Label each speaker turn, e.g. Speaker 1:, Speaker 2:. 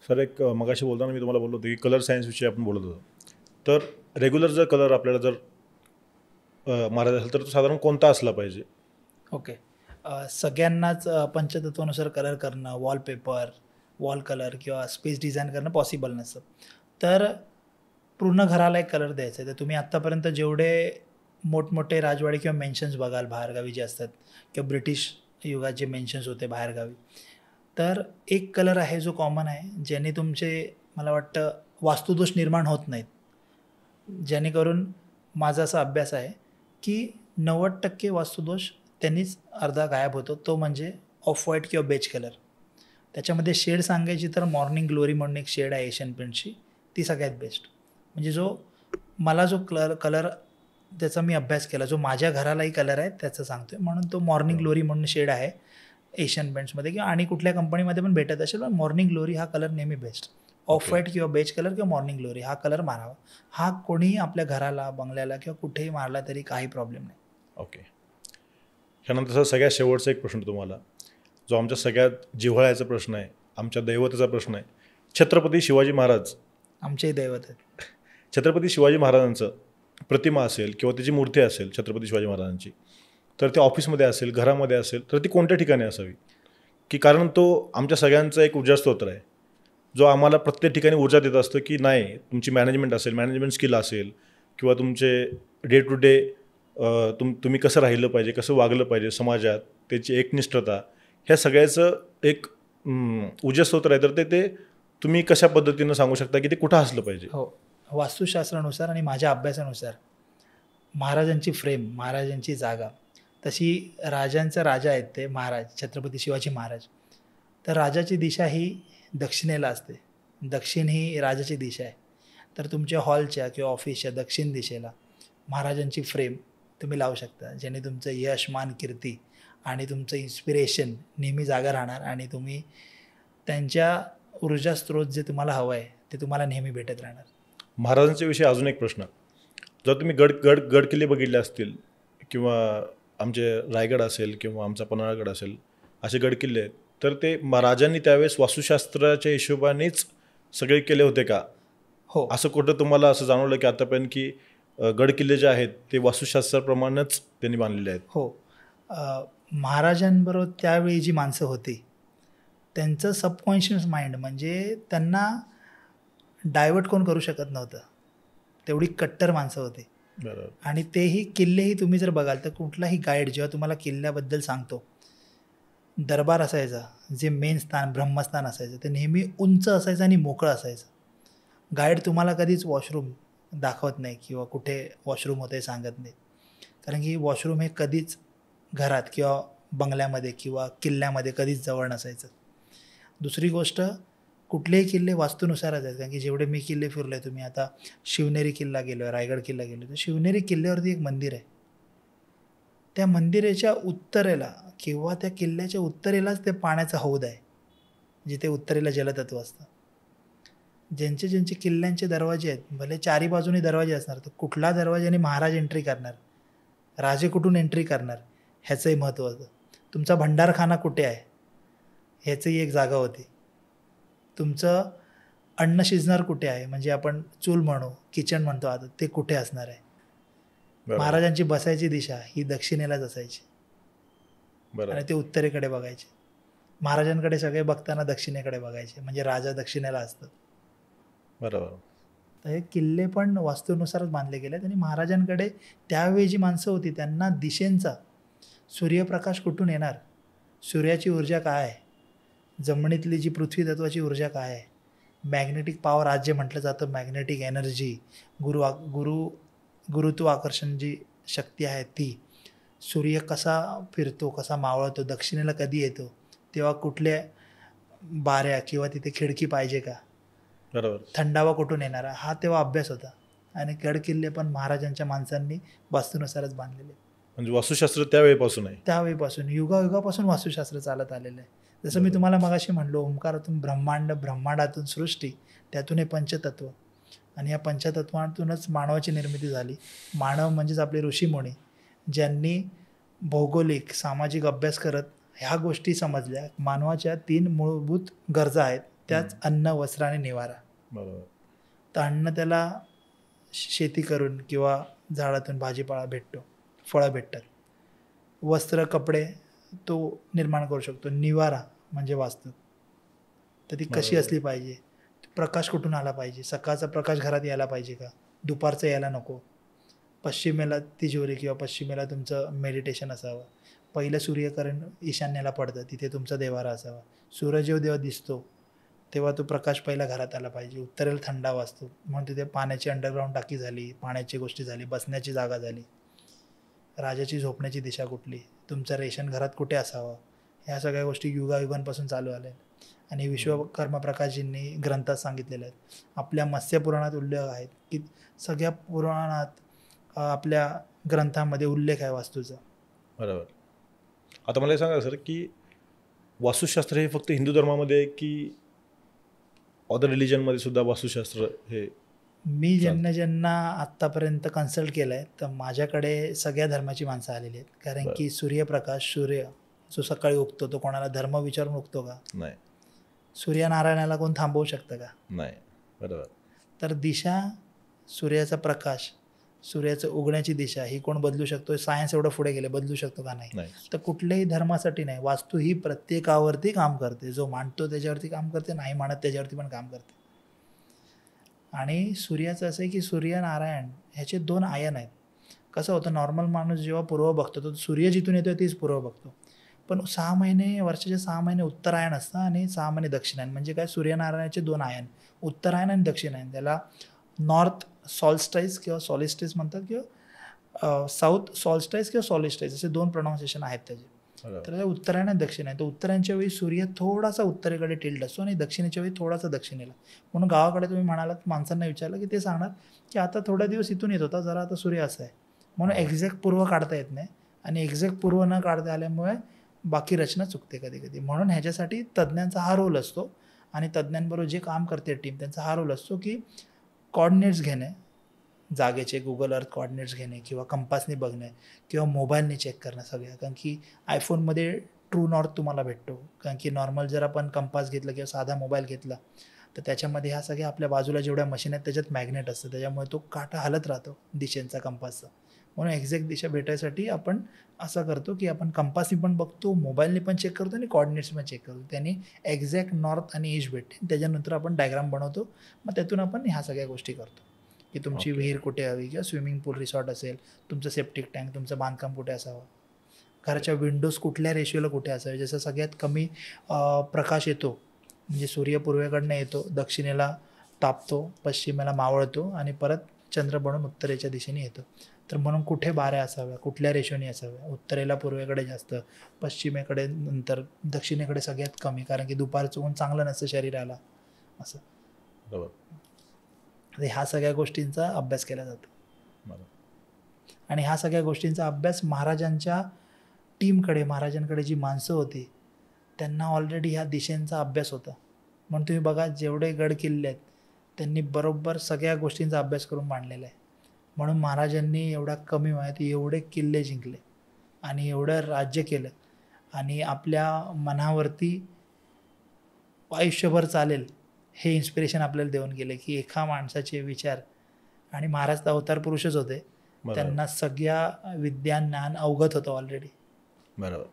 Speaker 1: Sir एक मगाशी बोलताना मी तुम्हाला बोललो होतो की कलर सायन्सविषयी आपण बोलत होतो. तर रेग्युलर जर कलर आपल्याला जर मारायचा असेल तर तो साधारण कोणता असला पाहिजे?
Speaker 2: ओके. सगळ्यांनाच पंचतत्वानुसार कलर करणं, वॉलपेपर, वॉल कलर किंवा स्पेस डिझाईन करणं पॉसिबल नसतं. तर पूर्ण घराला एक कलर द्यायचा आहे. तर तुम्ही आत्तापर्यंत जेवढे मोठमोठे राजवाडे किंवा मेन्शन्स बघाल बाहेरगावी जे असतात किंवा ब्रिटिश युगात जे मेन्शन्स होते बाहेरगावी, तर एक कलर आहे जो कॉमन आहे, ज्याने तुमचे मला वाटतं वास्तुदोष निर्माण होत नाहीत. जेणेकरून माझा असा अभ्यास आहे, की 90% वास्तुदोष त्यांनीच अर्धा गायब होतो. तो म्हणजे ऑफ व्हाईट किंवा बेज कलर. त्याच्यामध्ये शेड सांगायची तर मॉर्निंग ग्लोरी म्हणून एक शेड आहे एशियन पेंटची, ती सगळ्यात बेस्ट. म्हणजे मला जो कलर त्याचा मी अभ्यास केला, जो माझ्या घरालाही कलर आहे त्याचं सांगतोय. म्हणून तो मॉर्निंग ग्लोरी म्हणून शेड आहे एशियन पेंट्समध्ये किंवा आणि कुठल्या कंपनीमध्ये पण भेटत असेल, पण मॉर्निंग ग्लोरी हा कलर नेहमी बेस्ट. ऑफ व्हाईट किंवा बेज कलर किंवा मॉर्निंग ग्लोरी हा कलर मारावा. हा कोणीही आपल्या घराला, बंगल्याला किंवा कुठेही मारला तरी काही प्रॉब्लेम नाही.
Speaker 1: ओके. ह्यानंतर सगळ्यात शेवटचा एक प्रश्न तुम्हाला, जो आमच्या सगळ्यात जिव्हाळ्याचा प्रश्न आहे, आमच्या दैवतेचा प्रश्न आहे. छत्रपती शिवाजी महाराज,
Speaker 2: आमचेही दैवत आहेत.
Speaker 1: छत्रपती शिवाजी महाराजांचं प्रतिमा असेल किंवा त्याची मूर्ती असेल छत्रपती शिवाजी महाराजांची, तर ते ऑफिसमध्ये असेल, घरामध्ये असेल, तर ती कोणत्या ठिकाणी असावी? की कारण तो आमच्या सगळ्यांचा एक ऊर्जा स्तोत्र आहे, जो आम्हाला प्रत्येक ठिकाणी ऊर्जा देत असतं की नाही, तुमची मॅनेजमेंट असेल, मॅनेजमेंट स्किल असेल किंवा तुमचे डे टू डे तुम्ही कसं राहिलं पाहिजे, कसं वागलं पाहिजे समाजात, त्याची एकनिष्ठता, ह्या सगळ्याचं एक ऊर्जा स्तोत्र आहे. तर ते तुम्ही कशा पद्धतीनं सांगू शकता की ते कुठं असलं पाहिजे?
Speaker 2: हो. वास्तुशास्त्रानुसार आणि माझ्या अभ्यासानुसार महाराजांची फ्रेम, महाराजांची जागा, तशी राजांचा राजा आहेत ते महाराज, छत्रपती शिवाजी महाराज. तर राजाची दिशा ही दक्षिणेला असते. दक्षिण ही राजाची दिशा आहे. तर तुमच्या हॉलच्या किंवा ऑफिसच्या दक्षिण दिशेला महाराजांची फ्रेम तुम्ही लावू शकता. ज्याने तुमचं यश, मान, कीर्ती आणि तुमचं इन्स्पिरेशन नेहमी जागा राहणार आणि तुम्ही त्यांच्या ऊर्जा स्रोत जे तुम्हाला हवं आहे ते तुम्हाला नेहमी भेटत राहणार.
Speaker 1: महाराजांच्या विषयी अजून एक प्रश्न, जर तुम्ही गड किल्ले बघितले असतील किंवा आमचे रायगड असेल किंवा आमचा पन्हाळगड असेल, असे गड किल्ले आहेत, तर ते महाराजांनी त्यावेळेस वास्तुशास्त्राच्या हिशोबानेच सगळे केले होते का?
Speaker 2: हो.
Speaker 1: असं कुठं तुम्हाला असं जाणवलं की आतापर्यंत की गड किल्ले जे आहेत ते वास्तुशास्त्राप्रमाणेच त्यांनी बांधलेले आहेत?
Speaker 2: हो. महाराजांबरोबर त्यावेळी जी माणसं होती, त्यांचं सबकॉन्शियस माइंड म्हणजे त्यांना डायव्हर्ट कोण करू शकत नव्हतं. तेवढी कट्टर माणसं होती.
Speaker 1: बरोबर.
Speaker 2: आणि तेही किल्लेही तुम्ही जर बघाल तर कुठलाही गाईड जेव्हा तुम्हाला किल्ल्याबद्दल सांगतो, दरबार असायचा, जे मेन स्थान ब्रह्मस्थान असायचं ते नेहमी उंच असायचं आणि मोकळं असायचं. गाईड तुम्हाला कधीच वॉशरूम दाखवत नाही किंवा कुठे वॉशरूम होते सांगत नाही. कारण की वॉशरूम हे कधीच घरात किंवा बंगल्यामध्ये किंवा किल्ल्यामध्ये कधीच जवळ नसायचं. दुसरी गोष्ट, कुठलेही किल्ले वास्तूनुसारच आहेत. कारण की जेवढे मी किल्ले फिरले, तुम्ही आता शिवनेरी किल्ला गेलो, रायगड किल्ला गेलो, तर शिवनेरी किल्ल्यावरती एक मंदिर आहे. त्या मंदिराच्या उत्तरेला किंवा त्या किल्ल्याच्या उत्तरेलाच ते पाण्याचा हौद आहे, जिथे उत्तरेला जलतत्व असतं. ज्यांचे ज्यांचे किल्ल्यांचे दरवाजे आहेत, भले चारी बाजूनी दरवाजे असणार, तर कुठल्या दरवाजाने महाराज एंट्री करणार, राजे कुठून एंट्री करणार, ह्याचंही महत्त्व होतं. तुमचा भंडारखाना कुठे आहे ह्याचंही एक जागा होती. तुमचं अन्न शिजणार कुठे आहे, म्हणजे आपण चूल म्हणू, किचन म्हणतो आता, ते कुठे असणार आहे. महाराजांची बसायची दिशा ही दक्षिणेलाच असायची आणि ते उत्तरेकडे बघायचे. महाराजांकडे सगळे बघताना दक्षिणेकडे बघायचे, म्हणजे राजा दक्षिणेला असतात.
Speaker 1: बरोबर.
Speaker 2: तर हे किल्ले पण वास्तूनुसारच बांधले गेले आहेत. आणि महाराजांकडे त्यावेळी जी माणसं होती त्यांना दिशेंचा, सूर्यप्रकाश कुठून येणार, सूर्याची ऊर्जा काय आहे, जमिनीतली जी पृथ्वी तत्वाची ऊर्जा काय आहे, मॅग्नेटिक पॉवर आज जे म्हटलं जातं, मॅग्नेटिक एनर्जी, गुरुत्व आकर्षण जी शक्ती आहे ती, सूर्य कसा फिरतो, कसा मावळतो, दक्षिणेला कधी येतो, तेव्हा कुठल्या बाऱ्या किंवा तिथे खिडकी पाहिजे का,
Speaker 1: बरोबर,
Speaker 2: थंडावा कुठून येणारा, हा तेव्हा अभ्यास होता. आणि गड किल्ले पण महाराजांच्या माणसांनी वास्तूनुसारच बांधलेले.
Speaker 1: म्हणजे वास्तुशास्त्र त्यावेळीपासून आहे,
Speaker 2: त्यावेळीपासून युगायुगापासून वास्तुशास्त्र चालत आलेलं आहे. जसं मी तुम्हाला मगाशी म्हणलो, ओंकारातून ब्रह्मांड, ब्रह्मांडातून सृष्टी, त्यातून हे पंचतत्व, आणि या पंचतत्वातूनच मानवाची निर्मिती झाली. मानव म्हणजेच आपले ऋषीमुनी, ज्यांनी भौगोलिक सामाजिक अभ्यास करत ह्या गोष्टी समजल्या. मानवाच्या 3 मूलभूत गरजा आहेत, त्याच अन्न, वस्त्र आणि निवारा.
Speaker 1: बरोबर.
Speaker 2: तर अन्न त्याला शेती करून किंवा झाडातून भाजीपाला भेटतो, फळं भेटतात. वस्त्र, कपडे तो निर्माण करू शकतो. निवारा म्हणजे वास्तू, तर ती कशी
Speaker 1: बरोबर.
Speaker 2: असली पाहिजे, प्रकाश कुठून आला पाहिजे, सकाळचा प्रकाश घरात यायला पाहिजे का, दुपारचं यायला नको, पश्चिमेला तिजोरी किंवा पश्चिमेला तुमचं मेडिटेशन असावं, पहिलं सूर्यकिरण ईशान्येला पडतं तिथे तुमचा देवारा असावा, सूर्य जेव्हा दिसतो तेव्हा तो प्रकाश पहिला घरात आला पाहिजे, उत्तरेला थंडावा असतो म्हणून तिथे पाण्याची अंडरग्राऊंड टाकी झाली, पाण्याची गोष्टी झाली, बसण्याची जागा झाली, राजाची झोपण्याची दिशा कुठली, तुमचं रेशन घरात कुठे असावं, ह्या सगळ्या गोष्टी युगायुगांपासून चालू आल्या आणि विश्वकर्मा प्रकाशजींनी ग्रंथात सांगितलेल्या आहेत. आपल्या मत्स्य पुराणात उल्लेख आहेत की सगळ्या पुराणात आपल्या ग्रंथामध्ये उल्लेख आहे वास्तूचा.
Speaker 1: बरोबर. आता मला हे सांगा सर की वास्तुशास्त्र हे फक्त हिंदू धर्मामध्ये आहे की अदर रिलिजनमध्ये सुद्धा वास्तुशास्त्र हे?
Speaker 2: मी ज्यांना आत्तापर्यंत कन्सल्ट केलं आहे तर माझ्याकडे सगळ्या धर्माची माणसं आलेली आहेत, कारण की सूर्यप्रकाश, सूर्य जो सकाळी उगतो तो कोणाला धर्म विचारून उगतो का?
Speaker 1: नाही.
Speaker 2: सूर्यनारायणाला कोण थांबवू शकतं का?
Speaker 1: नाही. बरोबर.
Speaker 2: तर दिशा, सूर्याचा प्रकाश, सूर्याचं उगण्याची दिशा ही कोण बदलू शकतो? सायन्स एवढं पुढे गेले, बदलू शकतो का? नाही. तर कुठल्याही धर्मासाठी नाही, वास्तू ही प्रत्येकावरती काम करते, जो मानतो त्याच्यावरती काम करते, नाही मानत त्याच्यावरती पण काम करते. आणि सूर्याचं असं आहे की सूर्यनारायण ह्याचे 2 आयन आहेत. कसं होतं, नॉर्मल माणूस जेव्हा पूर्व बघतो तो सूर्य जिथून येतो तीच पूर्व बघतो, पण 6 महिने, वर्षाचे 6 महिने उत्तरायण असतं आणि 6 महिने दक्षिणायन. म्हणजे काय, सूर्यनारायणाचे 2 आयन, उत्तरायण आणि दक्षिणायन. त्याला नॉर्थ सॉल्स्टाईस किंवा सॉलिस्टाईस म्हणतात, किंवा साऊथ सॉल्स्टाईस किंवा सॉलिस्टाईस, असे 2 प्रोनाऊन्सिएशन आहेत त्याचे. तर उत्तरायण आणि दक्षिणायन. तर उत्तरायणच्या वेळी सूर्य थोडासा उत्तरेकडे टिल्ट असतो आणि दक्षिणेच्या वेळी थोडासा दक्षिणेला. म्हणून गावाकडे तुम्ही म्हणालात, माणसांना विचारलं की ते सांगणार की आता थोड्या दिवस इथून येत होता, जरा आता सूर्य असा आहे, म्हणून एक्झॅक्ट पूर्व काढता येत नाही आणि एक्झॅक्ट पूर्व न काढता आल्यामुळे बाकी रचना चुकते कधी कधी. म्हणून ह्याच्यासाठी तज्ज्ञांचा हा रोल असतो आणि तज्ज्ञांबरोबर जे काम करते टीम त्यांचा हा रोल असतो की कॉर्डिनेट्स घेणे, जागेचे गुगल अर्थ कॉर्डिनेट्स घेणे किंवा कंपासने बघणे किंवा मोबाईलने चेक करणं सगळ्या. कारण की आयफोनमध्ये ट्रू नॉर्थ तुम्हाला भेटतो, कारण की नॉर्मल जर आपण कंपास घेतला किंवा साधा मोबाईल घेतला तर त्याच्यामध्ये ह्या सगळ्या आपल्या बाजूला जेवढ्या मशीन आहेत त्याच्यात मॅग्नेट असतं, त्याच्यामुळे तो काटा हलत राहतो दिशेंचा, कंपासचा. म्हणून एक्झॅक्ट दिशा भेटायसाठी आपण असं करतो की आपण कंपासनी पण बघतो, मोबाईलने पण चेक करतो आणि कॉर्डिनेट्स पण चेक करतो, त्यांनी एक्झॅक्ट नॉर्थ आणि ईस्ट भेटते. त्याच्यानंतर आपण डायग्राम बनवतो, मग त्यातून आपण ह्या सगळ्या गोष्टी करतो की तुमची विहीर कुठे हवी किंवा स्विमिंग पूल रिसॉर्ट असेल, तुमचं सेप्टिक टँक, तुमचं बांधकाम कुठे असावं, घराच्या विंडोज कुठल्या रेशिओला कुठे असावे. जसं सगळ्यात कमी प्रकाश येतो म्हणजे सूर्य पूर्वेकडनं येतो, दक्षिणेला तापतो, पश्चिमेला मावळतो आणि परत चंद्र बनून उत्तरेच्या दिशेने येतो. तर म्हणून कुठे बाऱ्या असाव्या, कुठल्या रेशोनी असाव्या, उत्तरेला पूर्वेकडे जास्त, पश्चिमेकडे नंतर, दक्षिणेकडे सगळ्यात कमी, कारण की दुपारचं ऊन चांगलं नसतं शरीराला असं.
Speaker 1: बरोबर.
Speaker 2: ह्या सगळ्या गोष्टींचा अभ्यास केला जातो.
Speaker 1: बरोबर.
Speaker 2: आणि ह्या सगळ्या गोष्टींचा अभ्यास महाराजांच्या टीमकडे, महाराजांकडे जी माणसं होती त्यांना ऑलरेडी ह्या दिशेंचा अभ्यास होता. म्हणून तुम्ही बघा जेवढे गड किल्ले आहेत त्यांनी बरोबर सगळ्या गोष्टींचा अभ्यास करून मांडलेला आहे. म्हणून महाराजांनी एवढ्या कमी वयात एवढे किल्ले जिंकले आणि एवढं राज्य केलं आणि आपल्या मनावरती आयुष्यभर चालेल हे इन्स्पिरेशन आपल्याला देऊन गेले की एका माणसाचे विचार, आणि महाराज तर अवतार पुरुषच होते, त्यांना सगळ्या विद्या ज्ञान अवगत होतं ऑलरेडी.
Speaker 1: बरोबर.